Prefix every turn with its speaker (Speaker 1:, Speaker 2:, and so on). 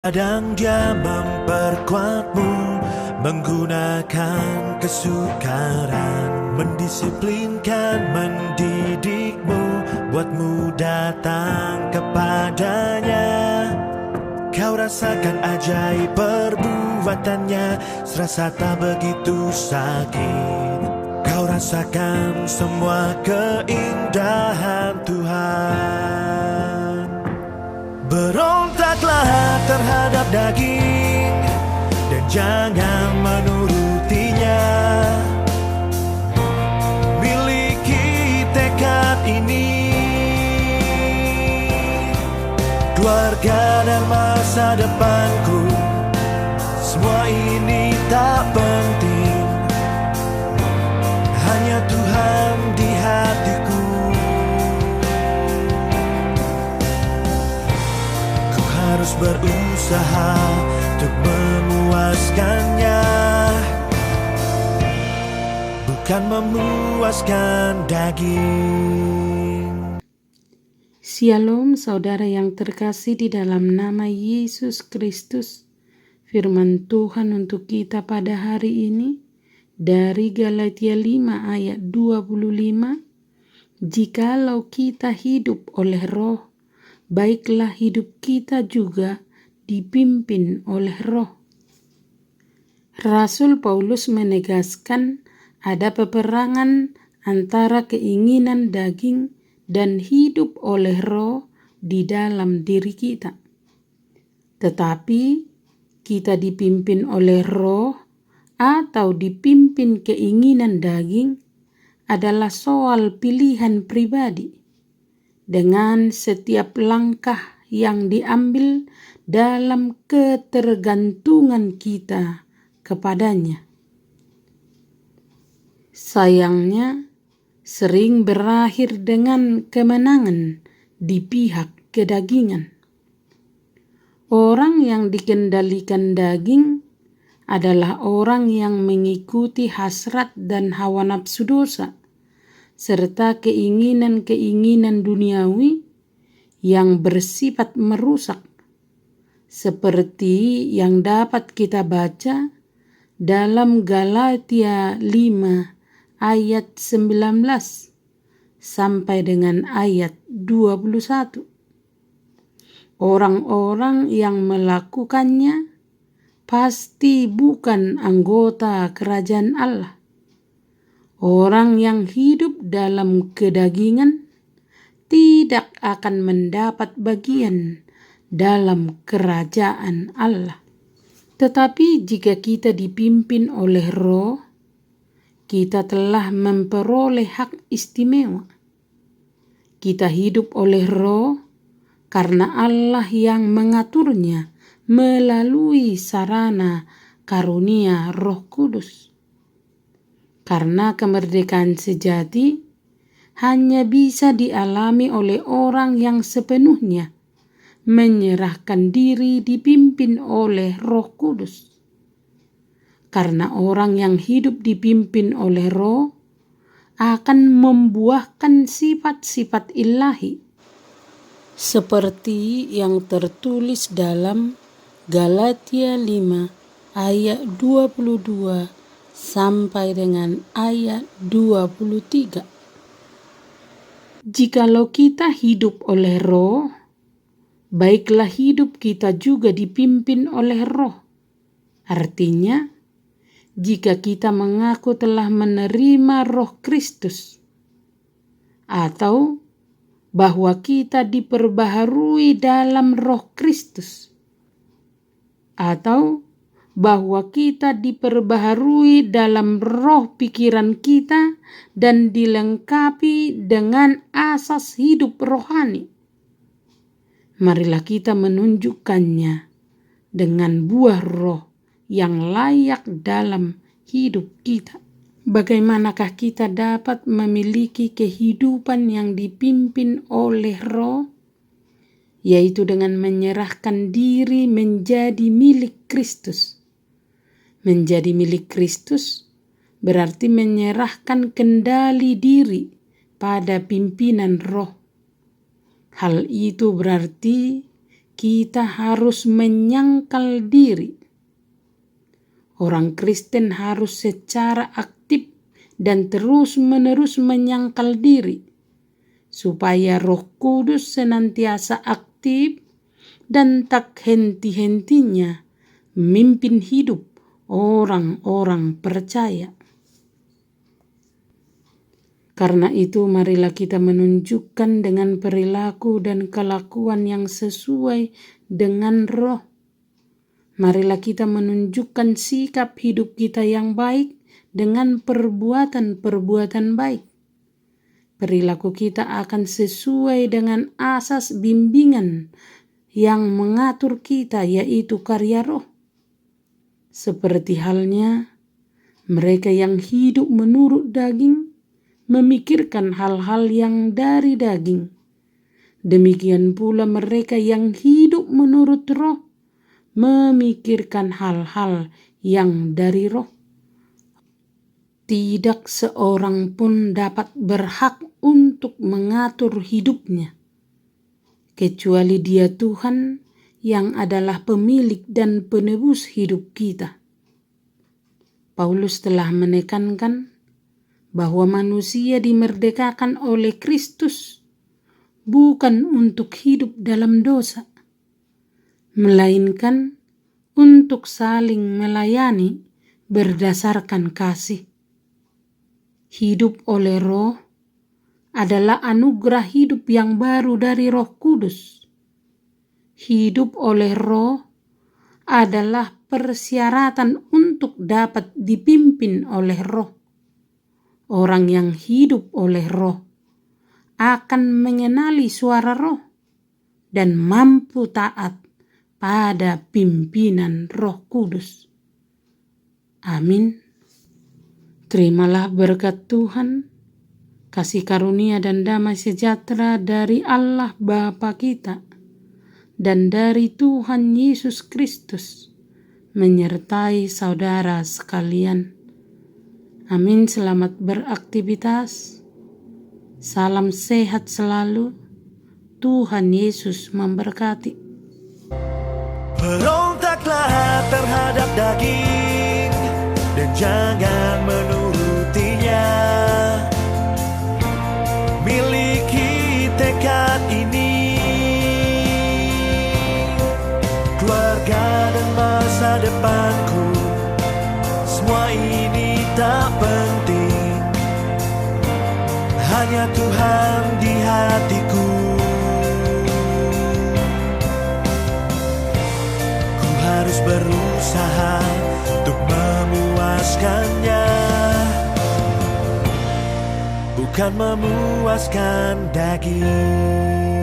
Speaker 1: Kadang dia memperkuatmu menggunakan kesukaran, mendisiplinkan, mendidikmu, buatmu datang kepadanya. Kau rasakan ajaib perbuatannya, serasa tak begitu sakit. Kau rasakan semua keindahan Tuhan. Berontaklah terhadap daging dan jangan menurutinya. Miliki tekad ini, keluarga dan masa depanku, semua ini tak penting, hanya Tuhan di hatiku. Harus berusaha untuk memuaskannya, bukan memuaskan daging.
Speaker 2: Shalom saudara yang terkasih di dalam nama Yesus Kristus. Firman Tuhan untuk kita pada hari ini dari Galatia 5 ayat 25. Jikalau kita hidup oleh Roh, baiklah hidup kita juga dipimpin oleh Roh. Rasul Paulus menegaskan ada peperangan antara keinginan daging dan hidup oleh Roh di dalam diri kita. Tetapi kita dipimpin oleh Roh atau dipimpin keinginan daging adalah soal pilihan pribadi. Dengan setiap langkah yang diambil dalam ketergantungan kita kepadanya. Sayangnya, sering berakhir dengan kemenangan di pihak kedagingan. Orang yang dikendalikan daging adalah orang yang mengikuti hasrat dan hawa nafsu dosa, serta keinginan-keinginan duniawi yang bersifat merusak, seperti yang dapat kita baca dalam Galatia 5 ayat 19 sampai dengan ayat 21. Orang-orang yang melakukannya pasti bukan anggota kerajaan Allah. Orang yang hidup dalam kedagingan tidak akan mendapat bagian dalam kerajaan Allah. Tetapi jika kita dipimpin oleh Roh, kita telah memperoleh hak istimewa. Kita hidup oleh Roh karena Allah yang mengaturnya melalui sarana karunia Roh Kudus. Karena kemerdekaan sejati hanya bisa dialami oleh orang yang sepenuhnya menyerahkan diri dipimpin oleh Roh Kudus. Karena orang yang hidup dipimpin oleh Roh akan membuahkan sifat-sifat ilahi, seperti yang tertulis dalam Galatia 5 ayat 22 sampai dengan ayat 23. Jikalau kita hidup oleh Roh, baiklah hidup kita juga dipimpin oleh Roh. Artinya, jika kita mengaku telah menerima Roh Kristus, atau bahwa kita diperbaharui dalam Roh Kristus, atau bahwa kita diperbaharui dalam roh pikiran kita dan dilengkapi dengan asas hidup rohani. Marilah kita menunjukkannya dengan buah roh yang layak dalam hidup kita. Bagaimanakah kita dapat memiliki kehidupan yang dipimpin oleh Roh? Yaitu dengan menyerahkan diri menjadi milik Kristus. Menjadi milik Kristus berarti menyerahkan kendali diri pada pimpinan Roh. Hal itu berarti kita harus menyangkal diri. Orang Kristen harus secara aktif dan terus-menerus menyangkal diri, supaya Roh Kudus senantiasa aktif dan tak henti-hentinya memimpin hidup orang-orang percaya. Karena itu marilah kita menunjukkan dengan perilaku dan kelakuan yang sesuai dengan Roh. Marilah kita menunjukkan sikap hidup kita yang baik dengan perbuatan-perbuatan baik. Perilaku kita akan sesuai dengan asas bimbingan yang mengatur kita, yaitu karya Roh. Seperti halnya mereka yang hidup menurut daging, memikirkan hal-hal yang dari daging. Demikian pula mereka yang hidup menurut Roh, memikirkan hal-hal yang dari Roh. Tidak seorang pun dapat berhak untuk mengatur hidupnya, kecuali Dia Tuhan yang adalah pemilik dan penebus hidup kita. Paulus telah menekankan bahwa manusia dimerdekakan oleh Kristus bukan untuk hidup dalam dosa, melainkan untuk saling melayani berdasarkan kasih. Hidup oleh Roh adalah anugerah hidup yang baru dari Roh Kudus. Hidup oleh Roh adalah persyaratan untuk dapat dipimpin oleh Roh. Orang yang hidup oleh Roh akan mengenali suara Roh dan mampu taat pada pimpinan Roh Kudus. Amin. Terimalah berkat Tuhan, kasih karunia dan damai sejahtera dari Allah Bapa kita dan dari Tuhan Yesus Kristus menyertai saudara sekalian. Amin. Selamat beraktivitas. Salam sehat selalu. Tuhan Yesus memberkati.
Speaker 1: Berontaklah terhadap daging dan jangan menurutinya. Miliki tekad ini, keluarga dan masa depanku, semua ini tak penting, hanya Tuhan di hatiku. Ku harus berusaha untuk memuaskannya, bukan memuaskan daging.